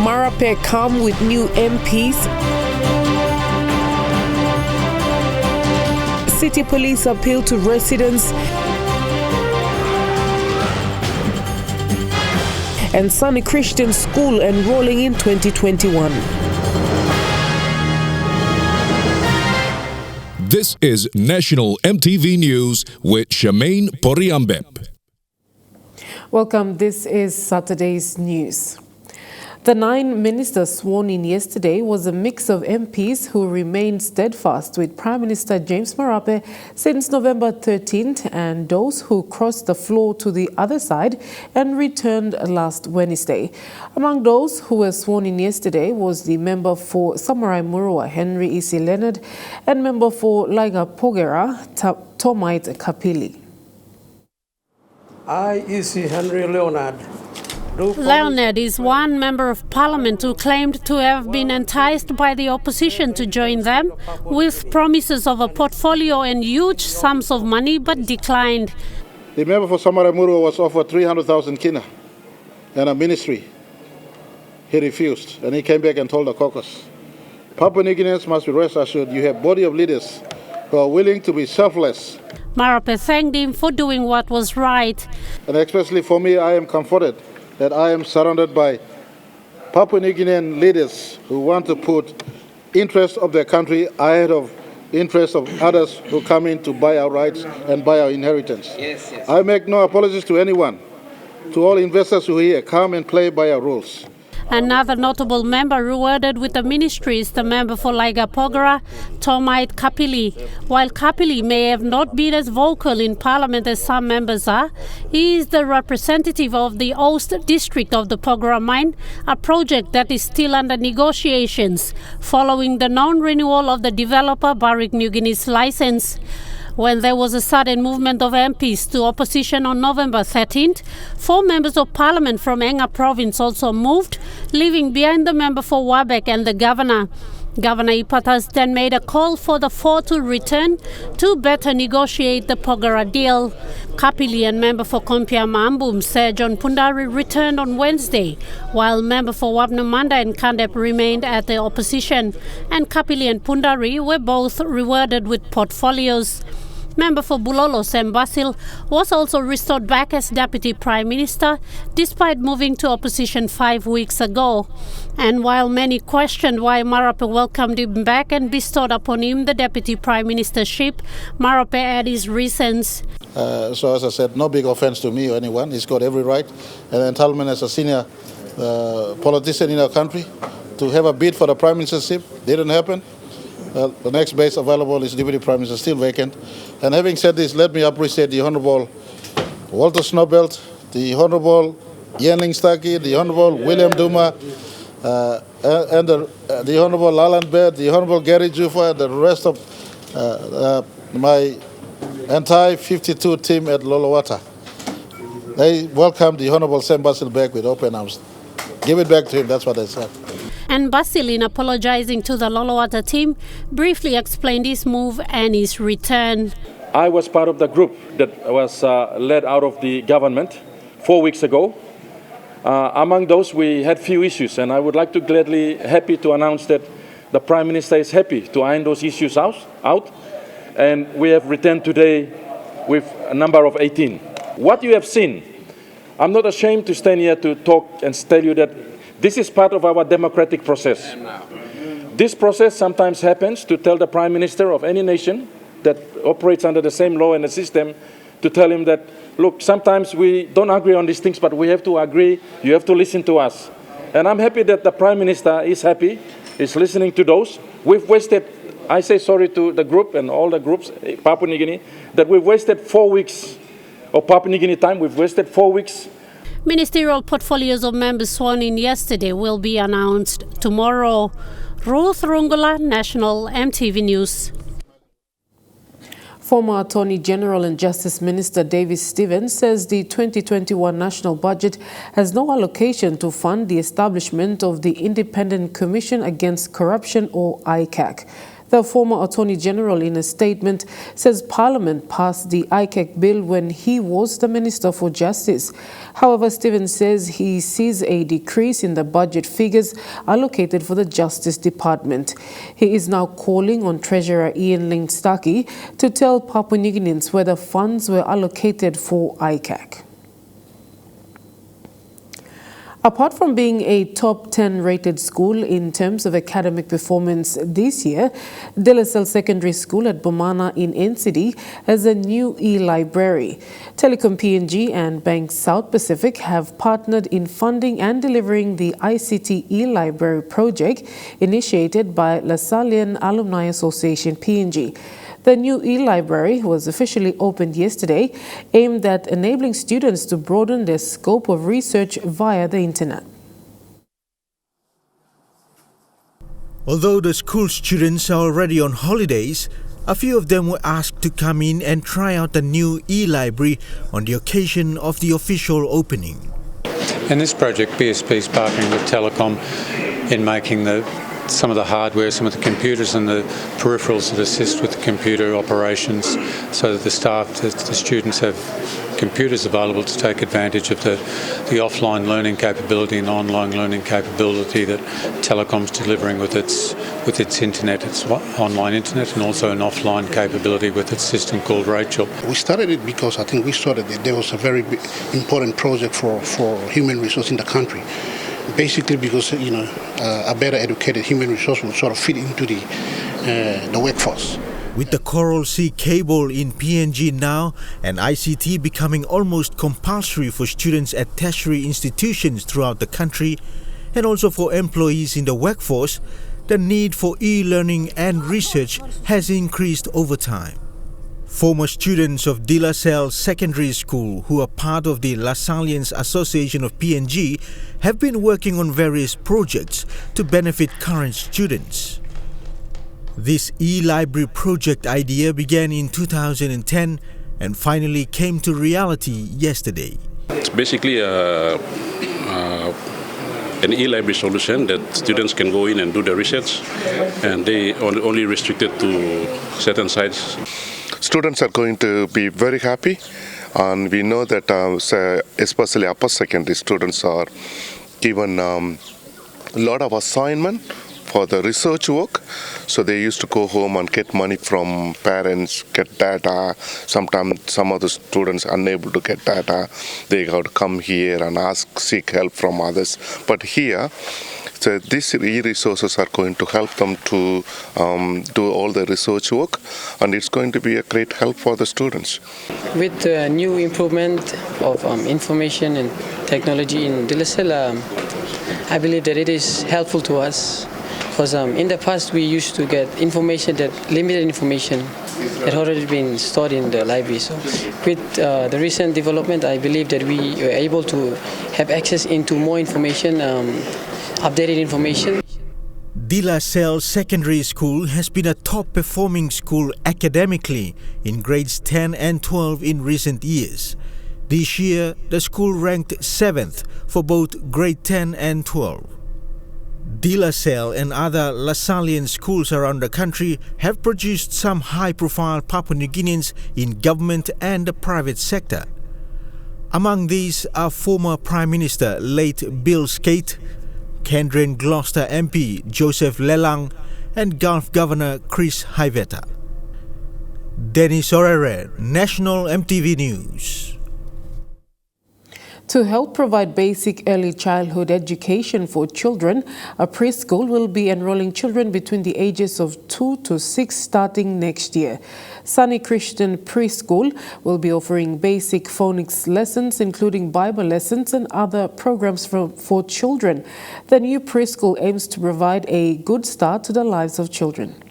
Marape come with new MPs. City police appeal to residents. And Sunny Christian School enrolling in 2021. This is National EMTV News with Shamaine Poriambep. Welcome, this is Saturday's news. The 9 ministers sworn in yesterday was a mix of MPs who remained steadfast with Prime Minister James Marape since November 13th and those who crossed the floor to the other side and returned last Wednesday. Among those who were sworn in yesterday was the member for Samarai Murua, Henry Isi Leonard, and member for Laiga Pogera, Tomite Kapili. I, Isi Henry Leonard. Leonard is one member of parliament who claimed to have been enticed by the opposition to join them with promises of a portfolio and huge sums of money, but declined. The member for Samarai Murua was offered 300,000 kina and a ministry. He refused, and he came back and told the caucus, Papua New Guineans must be rest assured you have a body of leaders who are willing to be selfless. Marape thanked him for doing what was right. And especially for me, I am comforted that I am surrounded by Papua New Guinean leaders who want to put interests of their country ahead of interests of others who come in to buy our rights and buy our inheritance. Yes. I make no apologies to anyone. To all investors who here, come and play by our rules. Another notable member rewarded with the ministry is the member for Laiga Pogera, Tomite Kapili. While Kapili may have not been as vocal in parliament as some members are, he is the representative of the Oast district of the Pogera mine, a project that is still under negotiations following the non-renewal of the developer Barrick New Guinea's license. When there was a sudden movement of MPs to opposition on November 13th, 4 members of parliament from Enga province also moved, leaving behind the member for Wabek and the governor. Governor Ipatas then made a call for the 4 to return to better negotiate the Pogera deal. Kapili and member for Kompia Mambum, Sir John Pundari, returned on Wednesday, while member for Wabnamanda and Kandep remained at the opposition, and Kapili and Pundari were both rewarded with portfolios. Member for Bulolo, Sam Basil, was also restored back as Deputy Prime Minister, despite moving to opposition 5 weeks ago. And while many questioned why Marape welcomed him back and bestowed upon him the Deputy Prime Ministership, Marape had his reasons. So as I said, no big offense to me or anyone. He's got every right and entitlement as a senior politician in our country to have a bid for the Prime Ministership. Didn't happen. The next base available is Deputy Prime Minister, still vacant. And having said this, let me appreciate the Honourable Walter Snowbelt, the Honourable Yenling Staki, the Honourable William Duma, and the Honourable Alan Baird, the Honourable Gary Jufa, and the rest of my entire 52 team at Lolowata. They welcomed the Honourable Sam Basil back with open arms. Give it back to him, that's what they said. And Basil, in apologizing to the Lolowata team, briefly explained his move and his return. I was part of the group that was led out of the government 4 weeks ago. Among those, we had few issues, and I would like to happy to announce that the Prime Minister is happy to iron those issues out, and we have returned today with a number of 18. What you have seen, I'm not ashamed to stand here to talk and tell you that this is part of our democratic process. This process sometimes happens to tell the Prime Minister of any nation that operates under the same law and the system to tell him that, look, sometimes we don't agree on these things, but we have to agree, you have to listen to us. And I'm happy that the Prime Minister is happy, is listening to those. We've wasted, I say sorry to the group and all the groups, Papua New Guinea, that we've wasted 4 weeks of Papua New Guinea time, we've wasted 4 weeks. Ministerial portfolios of members sworn in yesterday will be announced tomorrow. Ruth Rungula, National EMTV News. Former Attorney General and Justice Minister Davis Stevens says the 2021 national budget has no allocation to fund the establishment of the Independent Commission Against Corruption, or ICAC. The former Attorney General, in a statement, says Parliament passed the ICAC bill when he was the Minister for Justice. However, Stephen says he sees a decrease in the budget figures allocated for the Justice Department. He is now calling on Treasurer Ian Lingstaki to tell Papua New Guineans whether funds were allocated for ICAC. Apart from being a top 10 rated school in terms of academic performance this year, De La Salle Secondary School at Bomana in NCD has a new e-library. Telecom PNG and Bank South Pacific have partnered in funding and delivering the ICT e-library project initiated by Lasallian Alumni Association PNG. The new e-library was officially opened yesterday, aimed at enabling students to broaden their scope of research via the internet. Although the school students are already on holidays, a few of them were asked to come in and try out the new e-library on the occasion of the official opening. In this project, BSP is partnering with Telecom in making some of the hardware, some of the computers and the peripherals that assist with the computer operations, so that the staff, the students have computers available to take advantage of the offline learning capability and online learning capability that Telecom's delivering with its internet, its online internet, and also an offline capability with its system called Rachel. We started it because I think we saw that there was a very important project for human resource in the country. Basically because, a better educated human resource will sort of fit into the workforce. With the Coral Sea cable in PNG now and ICT becoming almost compulsory for students at tertiary institutions throughout the country and also for employees in the workforce, the need for e-learning and research has increased over time. Former students of De La Salle Secondary School, who are part of the Lasallians Association of PNG, have been working on various projects to benefit current students. This e-library project idea began in 2010 and finally came to reality yesterday. It's basically an e-library solution that students can go in and do the research, and they only restricted to certain sites. Students are going to be very happy, and we know that especially upper secondary students are given a lot of assignment for the research work. So they used to go home and get money from parents, get data. Sometimes some of the students are unable to get data. They got to come here and seek help from others. But here, so these e-resources are going to help them to do all the research work, and it's going to be a great help for the students. With the new improvement of information and technology in De La Salle, I believe that it is helpful to us, because in the past we used to get limited information that had already been stored in the library. So with the recent development, I believe that we were able to have access into more information, updated information. De La Salle Secondary School has been a top-performing school academically in grades 10 and 12 in recent years. This year, the school ranked 7th for both grade 10 and 12. De La Salle and other Lasallian schools around the country have produced some high-profile Papua New Guineans in government and the private sector. Among these are former Prime Minister late Bill Skate, Kendrian Gloucester MP Joseph Lelang, and Gulf Governor Chris Haiveta. Dennis Orere, National EMTV News. To help provide basic early childhood education for children, a preschool will be enrolling children between the ages of 2 to 6 starting next year. Sunny Christian Preschool will be offering basic phonics lessons, including Bible lessons and other programs for children. The new preschool aims to provide a good start to the lives of children.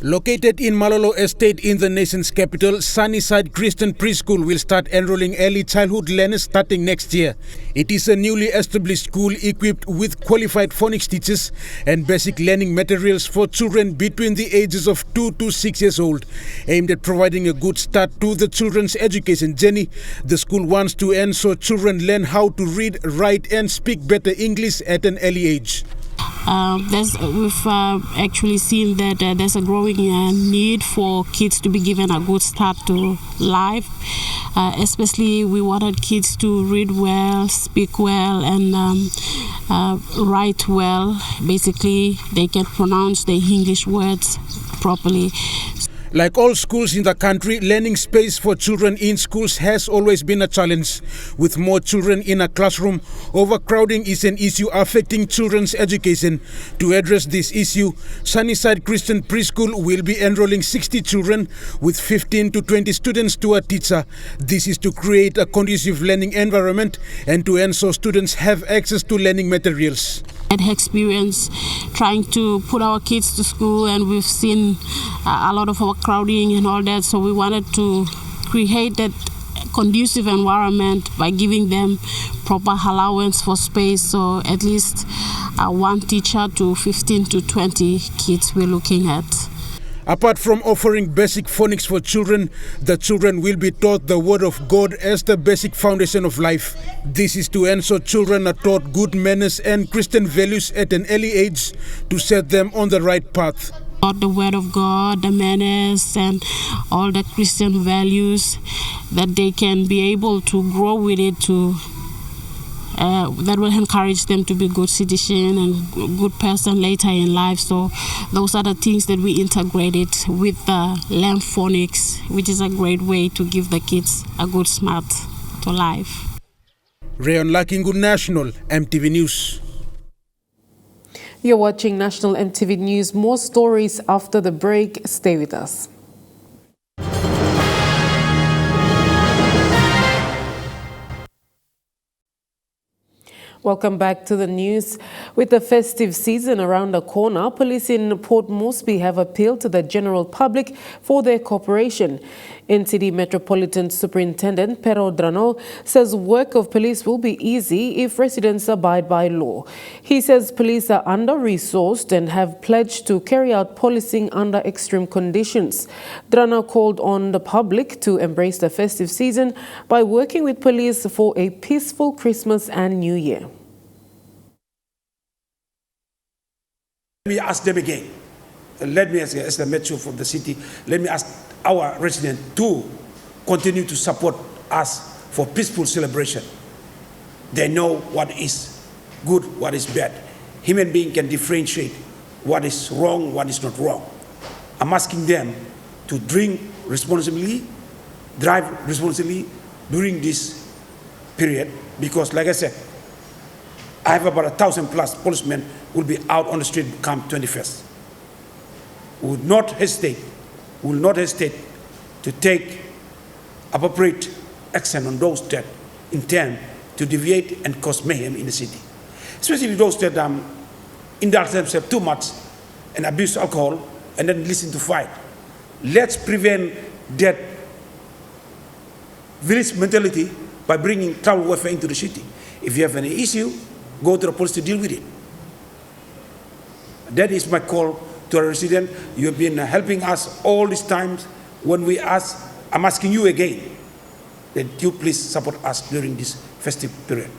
Located in Malolo Estate in the nation's capital, Sunnyside Christian Preschool will start enrolling early childhood learners starting next year. It is a newly established school equipped with qualified phonics teachers and basic learning materials for children between the ages of 2 to 6 years old. Aimed at providing a good start to the children's education journey, the school wants to ensure children learn how to read, write and speak better English at an early age. We've actually seen that there's a growing need for kids to be given a good start to life. Especially we wanted kids to read well, speak well, and write well. Basically, they can pronounce the English words properly. Like all schools in the country, learning space for children in schools has always been a challenge. With more children in a classroom, overcrowding is an issue affecting children's education. To address this issue, Sunnyside Christian Preschool will be enrolling 60 children with 15 to 20 students to a teacher. This is to create a conducive learning environment and to ensure students have access to learning materials. I had experience trying to put our kids to school, and we've seen a lot of overcrowding and all that, so we wanted to create that conducive environment by giving them proper allowance for space, so at least one teacher to 15 to 20 kids we're looking at. Apart from offering basic phonics for children, the children will be taught the Word of God as the basic foundation of life. This is to ensure children are taught good manners and Christian values at an early age to set them on the right path. The Word of God, the manners, and all the Christian values, that they can be able to grow with it, that will encourage them to be good citizen and good person later in life. So those are the things that we integrated with the Learn Phonics, which is a great way to give the kids a good start to life. Rayon Lakingu, National MTV News. You're watching National MTV News. More stories after the break. Stay with us. Welcome back to the news. With the festive season around the corner, police in Port Moresby have appealed to the general public for their cooperation. NCD Metropolitan Superintendent Pero Drano says work of police will be easy if residents abide by law. He says police are under-resourced and have pledged to carry out policing under extreme conditions. Drano called on the public to embrace the festive season by working with police for a peaceful Christmas and New Year. Let me ask them again. Let me ask, as the metro from the city, let me ask our residents to continue to support us for peaceful celebration. They know what is good, what is bad. Human being can differentiate what is wrong, what is not wrong. I'm asking them to drink responsibly, drive responsibly during this period, because like I said, I have about 1,000+ policemen will be out on the street come 21st. We will not hesitate to take appropriate action on those that intend to deviate and cause mayhem in the city. Especially those that indulge themselves too much and abuse alcohol and then listen to fight. Let's prevent that village mentality by bringing trouble warfare into the city. If you have any issue, go to the police to deal with it. That is my call to our resident. You have been helping us all these times. When we ask, I'm asking you again that you please support us during this festive period.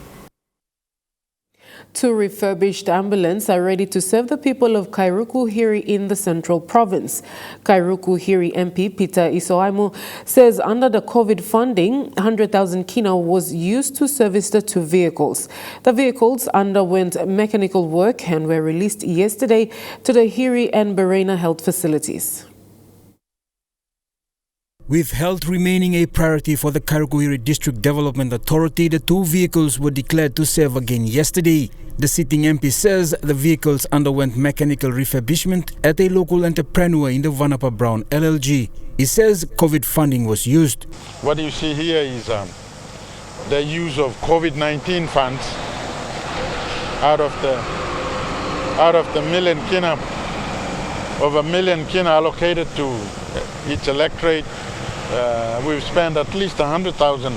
2 refurbished ambulances are ready to serve the people of Kairuku-Hiri in the Central Province. Kairuku-Hiri MP Peter Isoaimo says under the COVID funding, 100,000 kina was used to service the 2 vehicles. The vehicles underwent mechanical work and were released yesterday to the Hiri and Berena health facilities. With health remaining a priority for the Kairuku-Hiri District Development Authority, the 2 vehicles were declared to serve again yesterday. The sitting MP says the vehicles underwent mechanical refurbishment at a local entrepreneur in the Vanapa Brown LLG. He says COVID funding was used. What you see here is the use of COVID-19 funds out of the million kina, over 1 million kina allocated to each electorate. We've spent at least 100,000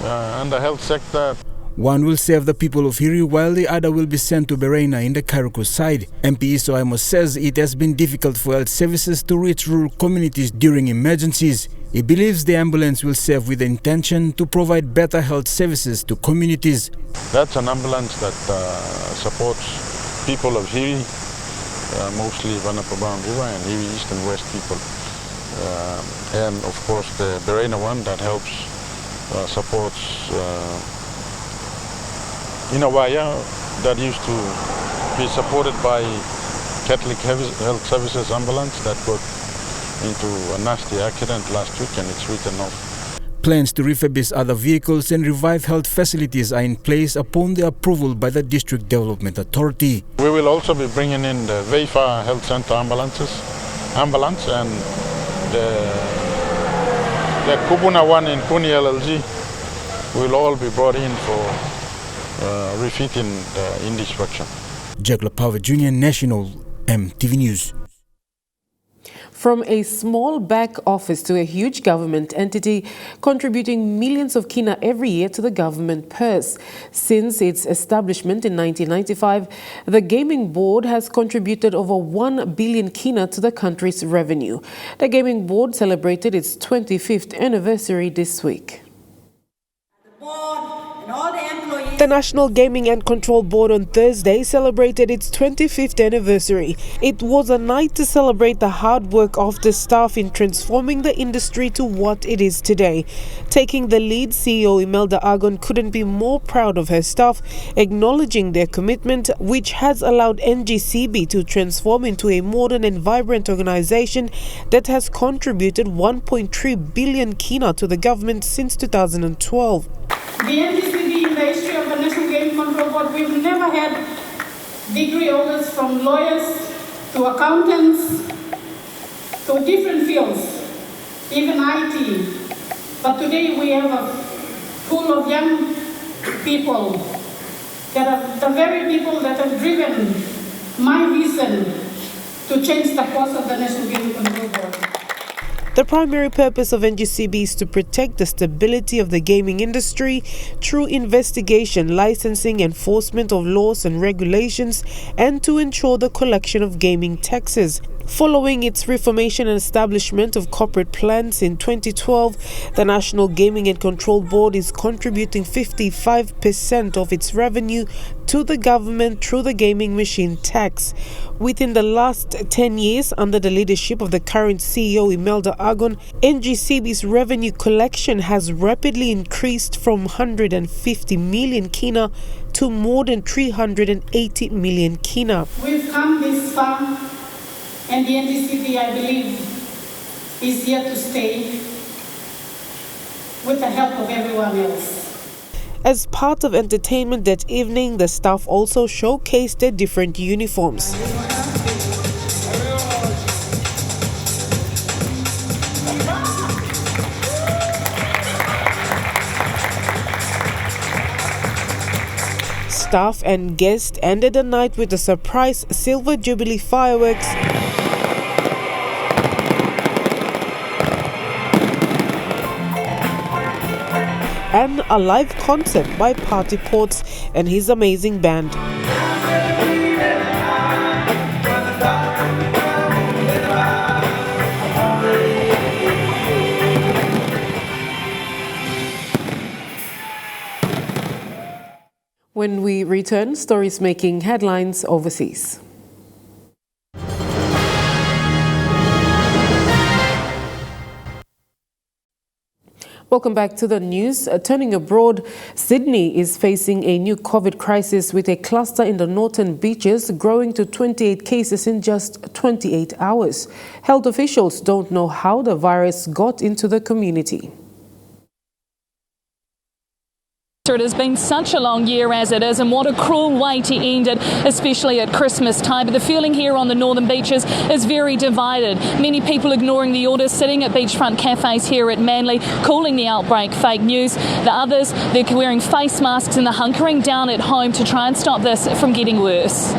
on the health sector. One will serve the people of Hiri while the other will be sent to Berena in the Kairuku side. MP Isoaimo says it has been difficult for health services to reach rural communities during emergencies. He believes the ambulance will serve with the intention to provide better health services to communities. That's an ambulance that supports people of Hiri, mostly Vanapabangua and Hiri East and West people. And of course the Berena one that helps, supports Inawaya, that used to be supported by Catholic Health Services ambulance that got into a nasty accident last week and it's written off. Plans to refurbish other vehicles and revive health facilities are in place upon the approval by the District Development Authority. We will also be bringing in the Veifa Health Center ambulance and the Kubuna one in Kuni LLG will all be brought in for refitting the infrastructure. Jagla Power Jr. National EMTV News. From a small back office to a huge government entity contributing millions of kina every year to the government purse. Since its establishment in 1995, the Gaming Board has contributed over 1 billion kina to the country's revenue. The Gaming Board celebrated its 25th anniversary this week. The National Gaming and Control Board on Thursday celebrated its 25th anniversary. It was a night to celebrate the hard work of the staff in transforming the industry to what it is today. Taking the lead, CEO Imelda Argon couldn't be more proud of her staff, acknowledging their commitment, which has allowed NGCB to transform into a modern and vibrant organization that has contributed 1.3 billion kina to the government since 2012. The NGCB, in the history of the National Gaming Control Board, we've never had degree holders from lawyers to accountants to different fields, even IT. But today we have a pool of young people that are the very people that have driven my vision to change the course of the National Gaming Control Board. The primary purpose of NGCB is to protect the stability of the gaming industry through investigation, licensing, enforcement of laws and regulations, and to ensure the collection of gaming taxes. Following its reformation and establishment of corporate plans in 2012, the National Gaming and Control Board is contributing 55% of its revenue to the government through the gaming machine tax. Within the last 10 years, under the leadership of the current CEO Imelda Argon, NGCB's revenue collection has rapidly increased from 150 million kina to more than 380 million kina. We've come this far, and the NGCB, I believe, is here to stay with the help of everyone else. As part of entertainment that evening, the staff also showcased their different uniforms. Staff and guests ended the night with a surprise Silver Jubilee fireworks and a live concert by Party Ports and his amazing band. When we return, stories making headlines overseas. Welcome back to the news. Turning abroad, Sydney is facing a new COVID crisis with a cluster in the northern beaches growing to 28 cases in just 28 hours. Health officials don't know how the virus got into the community. It has been such a long year as it is, and what a cruel way to end it, especially at Christmas time. But the feeling here on the northern beaches is very divided. Many people ignoring the orders, sitting at beachfront cafes here at Manly, calling the outbreak fake news. The others, they're wearing face masks and they're hunkering down at home to try and stop this from getting worse.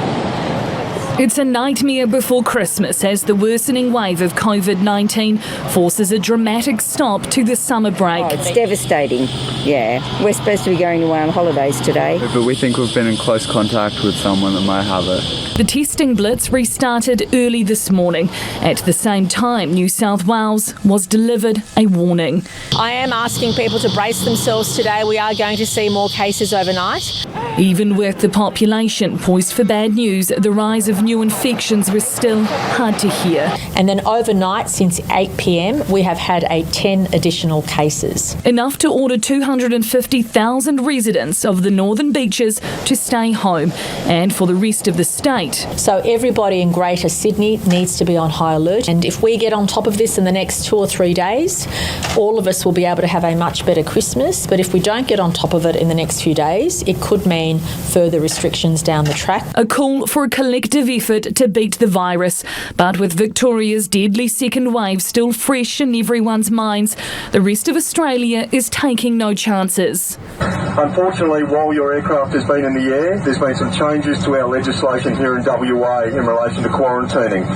It's a nightmare before Christmas as the worsening wave of COVID-19 forces a dramatic stop to the summer break. Oh, it's devastating. Yeah, we're supposed to be going away on holidays today. But we think we've been in close contact with someone that might have it. The testing blitz restarted early this morning. At the same time, New South Wales was delivered a warning. I am asking people to brace themselves today. We are going to see more cases overnight. Even with the population poised for bad news, the rise of new infections was still hard to hear. And then overnight, since 8 p.m, we have had 10 additional cases. Enough to order 250,000 residents of the Northern Beaches to stay home, and for the rest of the state. So everybody in Greater Sydney needs to be on high alert. And if we get on top of this in the next 2 or 3 days, all of us will be able to have a much better Christmas. But if we don't get on top of it in the next few days, it could mean further restrictions down the track. A call for a collective effort to beat the virus. But with Victoria's deadly second wave still fresh in everyone's minds, the rest of Australia is taking no chances. Unfortunately, while your aircraft has been in the air, there's been some changes to our legislation here in WA in relation to quarantining.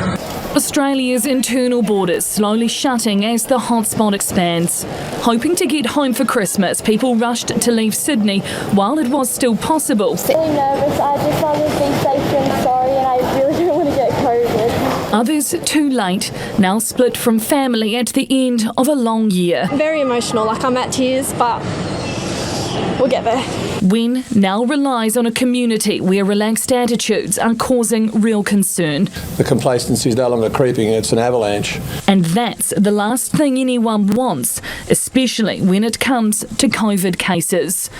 Australia's internal borders slowly shutting as the hotspot expands. Hoping to get home for Christmas, people rushed to leave Sydney while it was still possible. Really nervous. I just want to be safe and sorry, and I really don't want to get COVID. Others too late, now split from family at the end of a long year. Very emotional, like I'm at tears, but we'll get there. WIN now relies on a community where relaxed attitudes are causing real concern. The complacency is no longer creeping, it's an avalanche. And that's the last thing anyone wants, especially when it comes to COVID cases.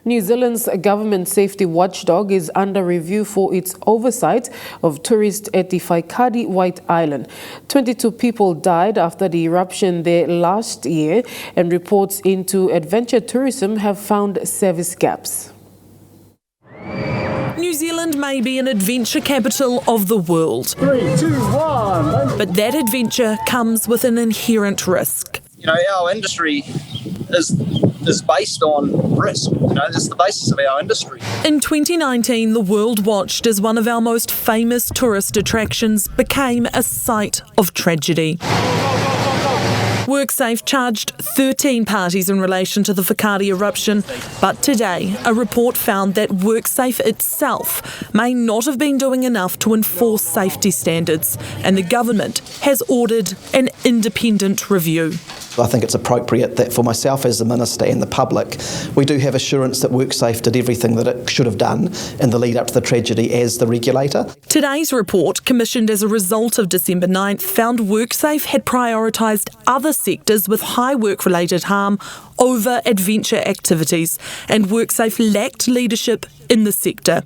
New Zealand's government safety watchdog is under review for its oversight of tourists at the Whaikari White Island. 22 people died after the eruption there last year, and reports into adventure tourism have found service gaps. New Zealand may be an adventure capital of the world. 3, 2, 1. But that adventure comes with an inherent risk. You know, our industry is based on risk. You know, that's the basis of our industry. In 2019, the world watched as one of our most famous tourist attractions became a site of tragedy. Worksafe charged 13 parties in relation to the Whaikari eruption, but today a report found that Worksafe itself may not have been doing enough to enforce safety standards, and the government has ordered an independent review. I think it's appropriate that for myself as the Minister and the public, we do have assurance that Worksafe did everything that it should have done in the lead up to the tragedy as the regulator. Today's report, commissioned as a result of December 9th, found Worksafe had prioritised other sectors with high work-related harm over adventure activities, and Worksafe lacked leadership in the sector.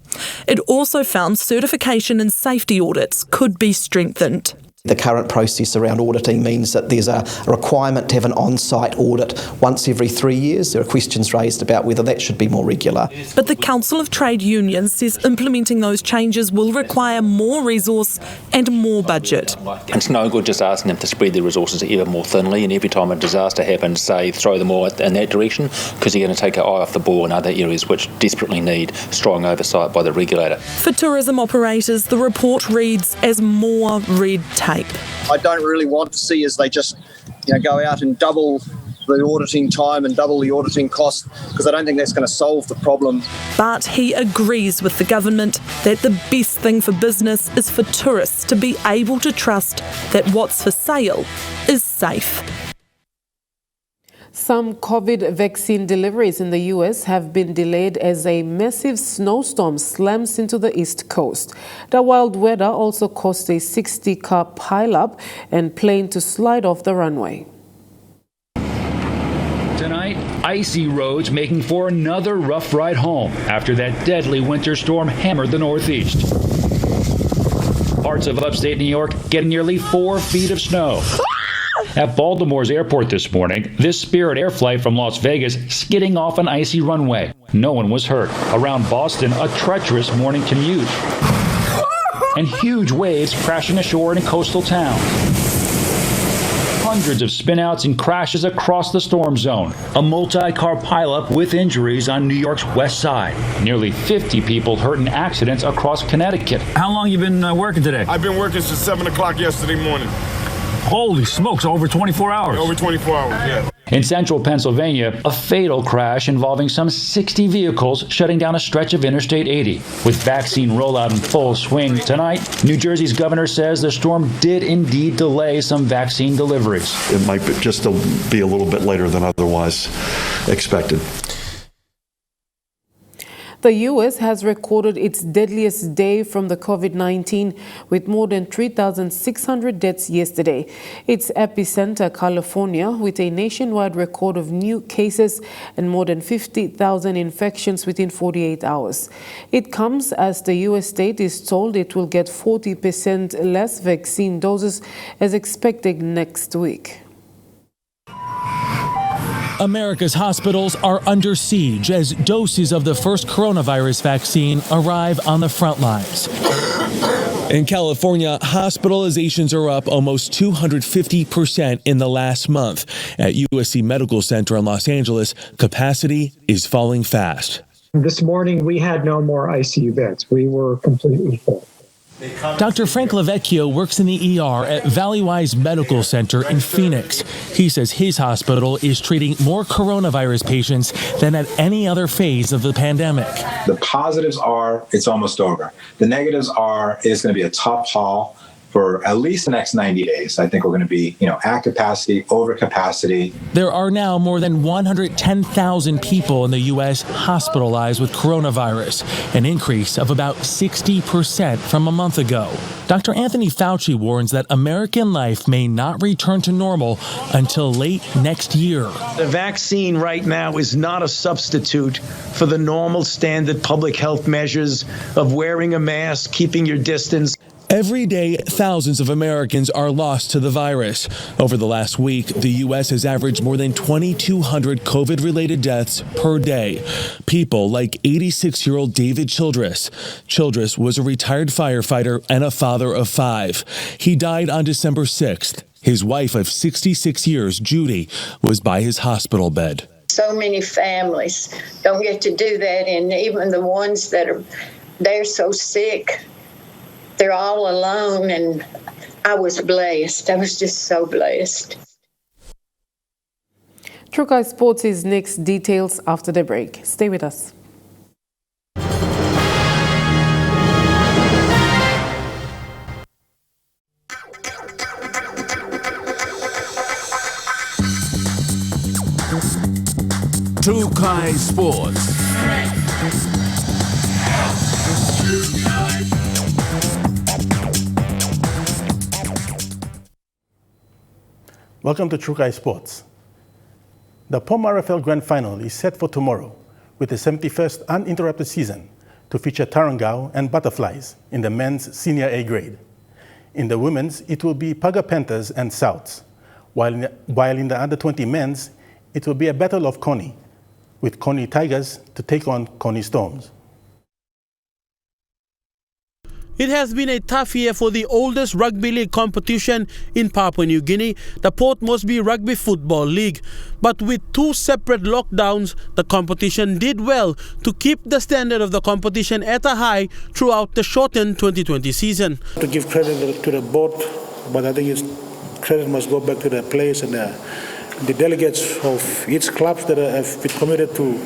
It also found certification and safety audits could be strengthened. The current process around auditing means that there's a requirement to have an on-site audit once every 3 years. There are questions raised about whether that should be more regular. But the Council of Trade Unions says implementing those changes will require more resource and more budget. It's no good just asking them to spread their resources ever more thinly, and every time a disaster happens, say, throw them all in that direction, because you're going to take our eye off the ball in other areas which desperately need strong oversight by the regulator. For tourism operators, the report reads as more red tape. I don't really want to see as they just, go out and double the auditing time and double the auditing cost, because I don't think that's going to solve the problem. But he agrees with the government that the best thing for business is for tourists to be able to trust that what's for sale is safe. Some COVID vaccine deliveries in the US have been delayed as a massive snowstorm slams into the East Coast. The wild weather also caused a 60-car pileup and plane to slide off the runway. Tonight, icy roads making for another rough ride home after that deadly winter storm hammered the Northeast. Parts of upstate New York getting nearly 4 feet of snow. At Baltimore's airport this morning, this Spirit Air flight from Las Vegas skidding off an icy runway. No one was hurt. Around Boston, a treacherous morning commute. And huge waves crashing ashore in coastal towns. Hundreds of spinouts and crashes across the storm zone. A multi-car pileup with injuries on New York's west side. Nearly 50 people hurt in accidents across Connecticut. How long you been working today? I've been working since 7 o'clock yesterday morning. Holy smokes, over 24 hours. Over 24 hours, yeah. In central Pennsylvania, a fatal crash involving some 60 vehicles shutting down a stretch of Interstate 80. With vaccine rollout in full swing tonight, New Jersey's governor says the storm did indeed delay some vaccine deliveries. It might be just be a little bit later than otherwise expected. The U.S. has recorded its deadliest day from the COVID-19 with more than 3,600 deaths yesterday. Its epicenter, California, with a nationwide record of new cases and more than 50,000 infections within 48 hours. It comes as the U.S. state is told it will get 40% less vaccine doses as expected next week. America's hospitals are under siege as doses of the first coronavirus vaccine arrive on the front lines. In California, hospitalizations are up almost 250% in the last month. At USC Medical Center in Los Angeles, capacity is falling fast. This morning, we had no more ICU beds. We were completely full. Dr. Frank Lavecchio works in the ER at Valleywise Medical Center in Phoenix. He says his hospital is treating more coronavirus patients than at any other phase of the pandemic. The positives are it's almost over. The negatives are it's going to be a tough haul for at least the next 90 days. I think we're going to be, at capacity, over capacity. There are now more than 110,000 people in the U.S. hospitalized with coronavirus, an increase of about 60% from a month ago. Dr. Anthony Fauci warns that American life may not return to normal until late next year. The vaccine right now is not a substitute for the normal standard public health measures of wearing a mask, keeping your distance. Every day, thousands of Americans are lost to the virus. Over the last week, the U.S. has averaged more than 2,200 COVID-related deaths per day. People like 86-year-old David Childress. Childress was a retired firefighter and a father of 5. He died on December 6th. His wife of 66 years, Judy, was by his hospital bed. So many families don't get to do that, and even the ones they're so sick. They're all alone, and I was blessed. I was just so blessed. True Guy Sports is next. Details after the break. Stay with us. True Guy Sports. Welcome to True Guy Sports. The Marape Grand Final is set for tomorrow with the 71st uninterrupted season to feature Tarangao and Butterflies in the men's senior A grade. In the women's, it will be Paga Panthers and Souths, while in the under-20 men's, it will be a battle of Connie, with Connie Tigers to take on Connie Storms. It has been a tough year for the oldest rugby league competition in Papua New Guinea, the Port Moresby Rugby Football League. But with 2 separate lockdowns, the competition did well to keep the standard of the competition at a high throughout the shortened 2020 season. To give credit to the board, but I think credit must go back to the players and the delegates of each club that have been committed to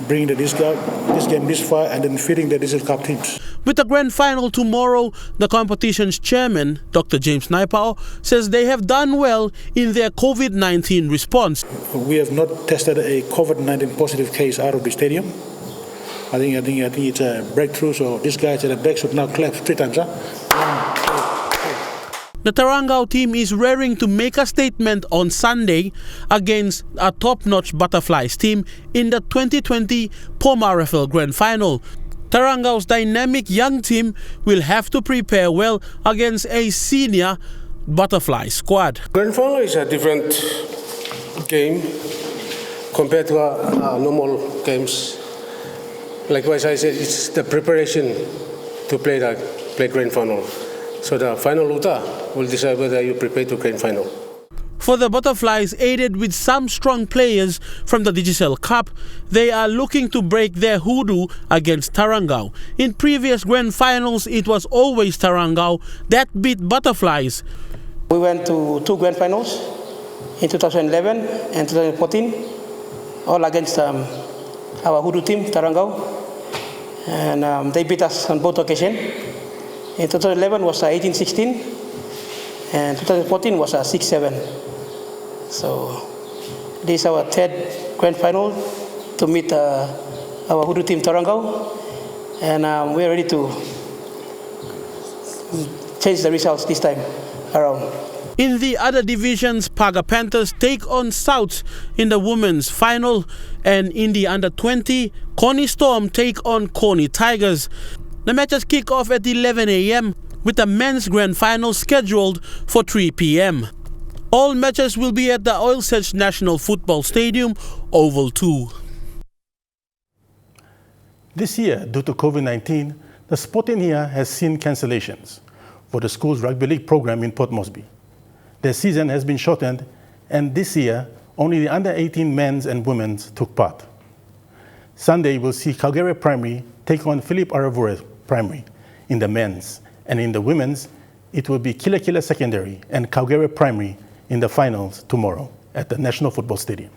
bringing this game this far and then feeding the Diesel Cup teams. With the grand final tomorrow, the competition's chairman, Dr. James Naipao, says they have done well in their COVID-19 response. We have not tested a COVID-19 positive case out of the stadium. I think it's a breakthrough, so these guys at the back should now clap 3 times. The Tarangao team is raring to make a statement on Sunday against a top-notch Butterflies team in the 2020 Marape Grand Final. Tarangao's dynamic young team will have to prepare well against a senior Butterfly squad. Grand Final is a different game compared to our normal games. Likewise, I said it's the preparation to play Grand Final. So the final luta will decide whether you prepare to Grand Final. For the Butterflies, aided with some strong players from the Digicel Cup, they are looking to break their hoodoo against Tarangao. In previous Grand Finals, it was always Tarangao that beat Butterflies. We went to 2 grand finals in 2011 and 2014, all against our Hoodoo team, Tarangau. And they beat us on both occasions. In 2011 was 18-16, and 2014 was 6-7. So this is our third grand final to meet our Hoodoo team, Tarangau. And we're ready to change the results this time around. In the other divisions, Paga Panthers take on Souths in the women's final, and in the under-20, Connie Storm take on Connie Tigers. The matches kick off at 11 a.m. with the men's grand final scheduled for 3 p.m. All matches will be at the Oil Search National Football Stadium, Oval 2. This year, due to COVID-19, the sport in here has seen cancellations for the school's rugby league program in Port Moresby. Their season has been shortened, and this year, only the under-18 men's and women's took part. Sunday, we'll see Calgary Primary take on Philip Aravure Primary in the men's, and in the women's, it will be Kila Kila Secondary and Calgary Primary in the finals tomorrow at the National Football Stadium.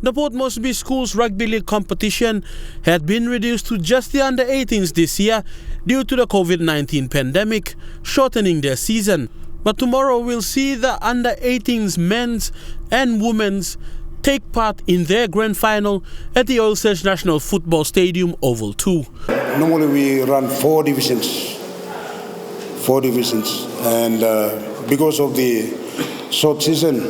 The Port Moresby School's rugby league competition had been reduced to just the under-18s this year due to the COVID-19 pandemic, shortening their season. But tomorrow we'll see the under-18s men's and women's take part in their grand final at the Oil Search National Football Stadium, Oval 2. Normally we run four divisions, and because of the short season,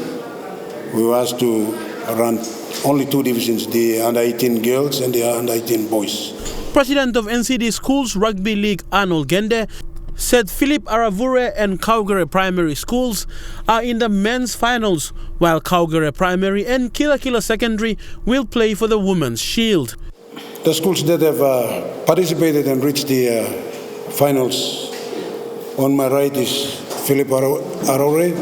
we were asked to run only 2 divisions, the under-18 girls and the under-18 boys. President of NCD Schools Rugby League Arnold Gende said Philip Aravure and Calgary Primary Schools are in the men's finals, while Calgary Primary and Kila Kila Secondary will play for the Women's Shield. The schools that have participated and reached the finals, on my right is Philip Aravure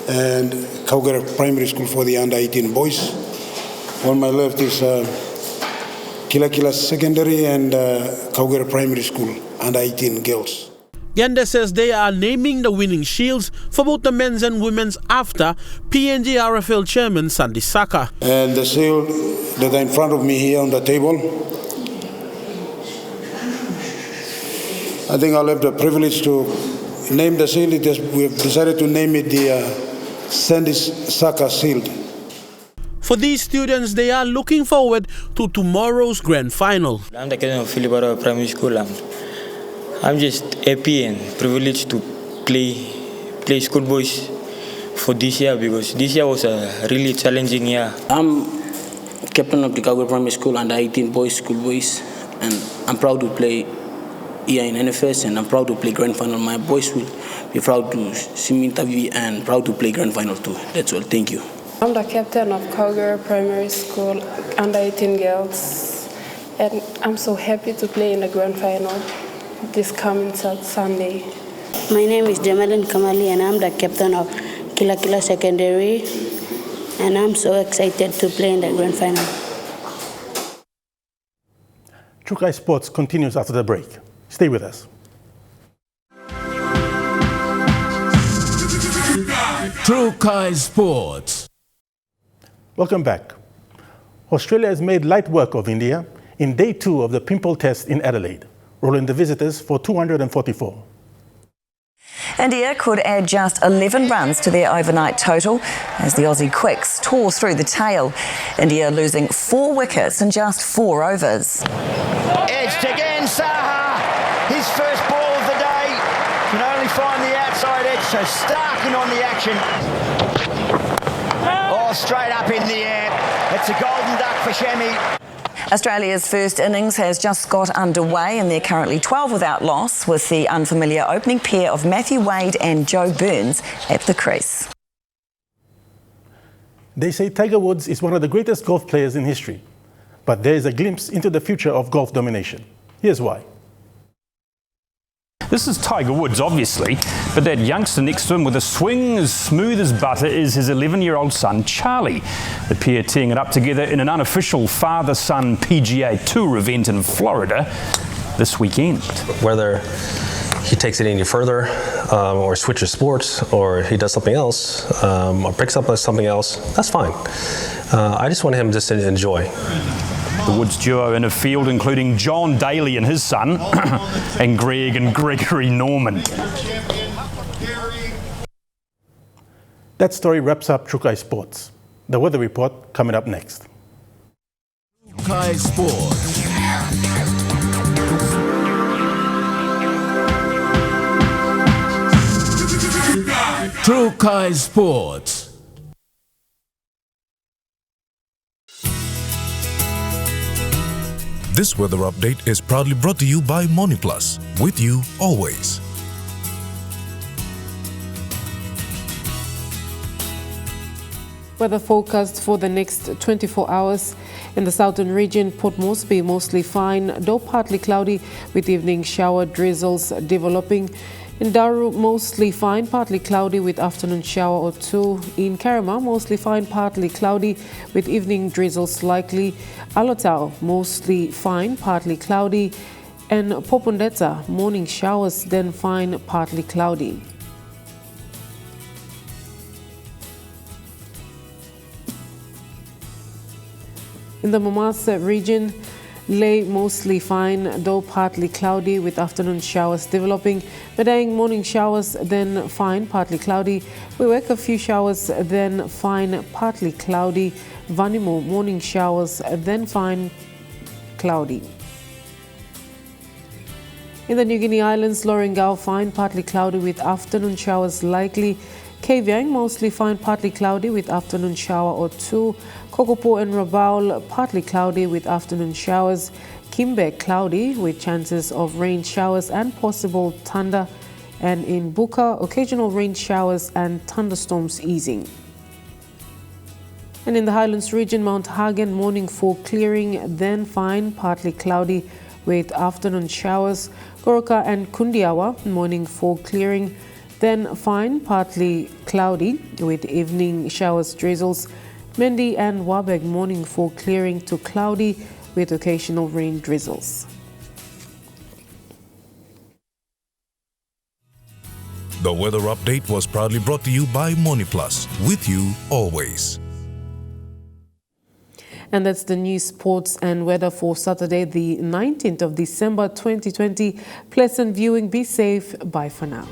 and Calgary Primary School for the under-18 boys. On my left is Kila Kila Secondary and Calgary Primary School under-18 girls. Gende says they are naming the winning shields for both the men's and women's after PNG RFL Chairman Sandy Saka. And the shield that are in front of me here on the table, I think I'll have the privilege to name the shield. We have decided to name it the Sandy Saka Shield. For these students, they are looking forward to tomorrow's grand final. I'm the captain of Philip Aravure Primary School. I'm just happy and privileged to play schoolboys for this year, because this year was a really challenging year. I'm captain of the Calgary Primary School under-18 boys schoolboys, and I'm proud to play here in NFS, and I'm proud to play grand final. My boys will be proud to see me interview and proud to play grand final too. That's all. Thank you. I'm the captain of Calgary Primary School under-18 girls, and I'm so happy to play in the grand final this coming Sunday. My name is Jamalin Kamali, and I'm the captain of Kila Kila Secondary, and I'm so excited to play in the grand final. Trukai Sports continues after the break. Stay with us. Trukai Sports. Welcome back. Australia has made light work of India in day 2 of the pimple test in Adelaide, rolling the visitors for 244. India could add just 11 runs to their overnight total as the Aussie quicks tore through the tail. India losing 4 wickets in just 4 overs. Edged again, Saha. His first ball of the day can only find the outside edge, so Starkin on the action. Oh, straight up in the air. It's a golden duck for Shami. Australia's first innings has just got underway and they're currently 12 without loss, with the unfamiliar opening pair of Matthew Wade and Joe Burns at the crease. They say Tiger Woods is one of the greatest golf players in history, but there is a glimpse into the future of golf domination. Here's why. This is Tiger Woods, obviously, but that youngster next to him with a swing as smooth as butter is his 11-year-old son, Charlie. The pair teeing it up together in an unofficial father-son PGA Tour event in Florida this weekend. Whether he takes it any further, or switches sports, or he does something else, or picks up something else, that's fine. I just want him just to enjoy. The Woods duo in a field including John Daly and his son, and Greg and Gregory Norman. That story wraps up Trukai Sports. The weather report coming up next. Trukai Sports. Trukai Sports. This weather update is proudly brought to you by MoniPlus, with you always. Weather forecast for the next 24 hours. In the southern region, Port Moresby mostly fine, though partly cloudy with evening shower drizzles developing. In Daru, mostly fine, partly cloudy with afternoon shower or two. In Karama, mostly fine, partly cloudy with evening drizzles likely. Alotau, mostly fine, partly cloudy. And Popondetta, morning showers, then fine, partly cloudy. In the Momasa region, Ley mostly fine, though partly cloudy with afternoon showers developing. Madang, morning showers, then fine, partly cloudy. Wewak, a few showers, then fine, partly cloudy. Vanimo, morning showers, then fine, cloudy. In the New Guinea Islands, Lorengau, fine, partly cloudy with afternoon showers likely. Kavieng, mostly fine, partly cloudy with afternoon shower or two. Kokopo and Rabaul, partly cloudy with afternoon showers. Kimbe, cloudy with chances of rain showers and possible thunder. And in Buka, occasional rain showers and thunderstorms easing. And in the Highlands region, Mount Hagen, morning for clearing, then fine, partly cloudy with afternoon showers. Goroka and Kundiawa, morning for clearing, then fine, partly cloudy with evening showers, drizzles. Mendi and Wabeg, morning for clearing to cloudy with occasional rain drizzles. The weather update was proudly brought to you by MoniPlus, with you always. And that's the news, sports and weather for Saturday, the 19th of December 2020. Pleasant viewing. Be safe. Bye for now.